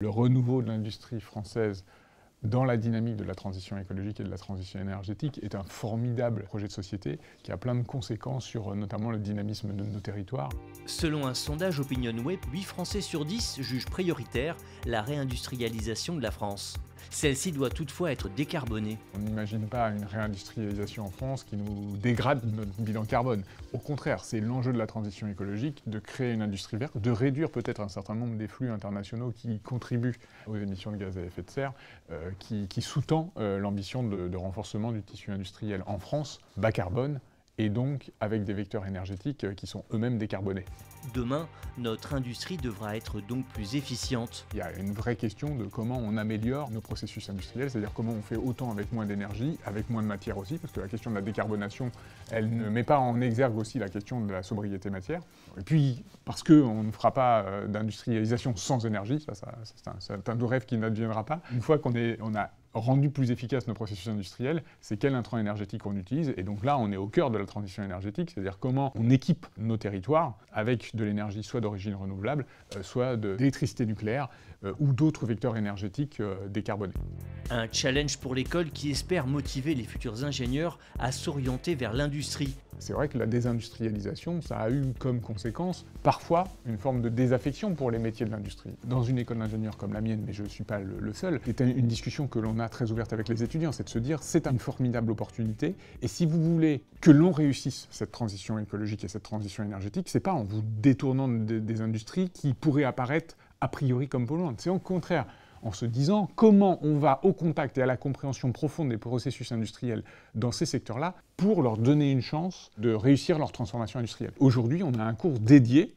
Le renouveau de l'industrie française dans la dynamique de la transition écologique et de la transition énergétique est un formidable projet de société qui a plein de conséquences sur notamment le dynamisme de nos territoires. Selon un sondage OpinionWay, 8 Français sur 10 jugent prioritaire la réindustrialisation de la France. Celle-ci doit toutefois être décarbonée. On n'imagine pas une réindustrialisation en France qui nous dégrade notre bilan carbone. Au contraire, c'est l'enjeu de la transition écologique, de créer une industrie verte, de réduire peut-être un certain nombre des flux internationaux qui contribuent aux émissions de gaz à effet de serre, qui sous-tend l'ambition de renforcement du tissu industriel en France, bas carbone, et donc avec des vecteurs énergétiques qui sont eux-mêmes décarbonés. Demain, notre industrie devra être donc plus efficiente. Il y a une vraie question de comment on améliore nos processus industriels, c'est-à-dire comment on fait autant avec moins d'énergie, avec moins de matière aussi, parce que la question de la décarbonation, elle ne met pas en exergue aussi la question de la sobriété matière. Et puis, parce qu'on ne fera pas d'industrialisation sans énergie, c'est un rêve qui n'adviendra pas. Une fois qu'on a rendu plus efficaces nos processus industriels, c'est quel intrant énergétique on utilise. Et donc là, on est au cœur de la transition énergétique, c'est-à-dire comment on équipe nos territoires avec de l'énergie soit d'origine renouvelable, soit d'électricité nucléaire ou d'autres vecteurs énergétiques décarbonés. Un challenge pour l'école qui espère motiver les futurs ingénieurs à s'orienter vers l'industrie. C'est vrai que la désindustrialisation, ça a eu comme conséquence parfois une forme de désaffection pour les métiers de l'industrie. Dans une école d'ingénieurs comme la mienne, mais je ne suis pas le seul, c'était une discussion que l'on a très ouverte avec les étudiants, c'est de se dire c'est une formidable opportunité et si vous voulez que l'on réussisse cette transition écologique et cette transition énergétique, c'est pas en vous détournant des industries qui pourraient apparaître a priori comme polluantes, c'est au contraire en se disant comment on va au contact et à la compréhension profonde des processus industriels dans ces secteurs-là pour leur donner une chance de réussir leur transformation industrielle. Aujourd'hui, on a un cours dédié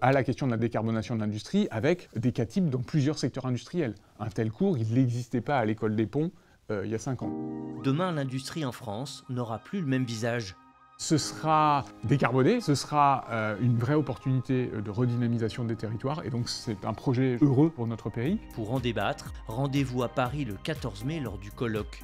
à la question de la décarbonation de l'industrie avec des cas types dans plusieurs secteurs industriels. Un tel cours, il n'existait pas à l'école des ponts il y a 5 ans. Demain, l'industrie en France n'aura plus le même visage. Ce sera décarboné, ce sera une vraie opportunité de redynamisation des territoires et donc c'est un projet heureux pour notre pays. Pour en débattre, rendez-vous à Paris le 14 mai lors du colloque.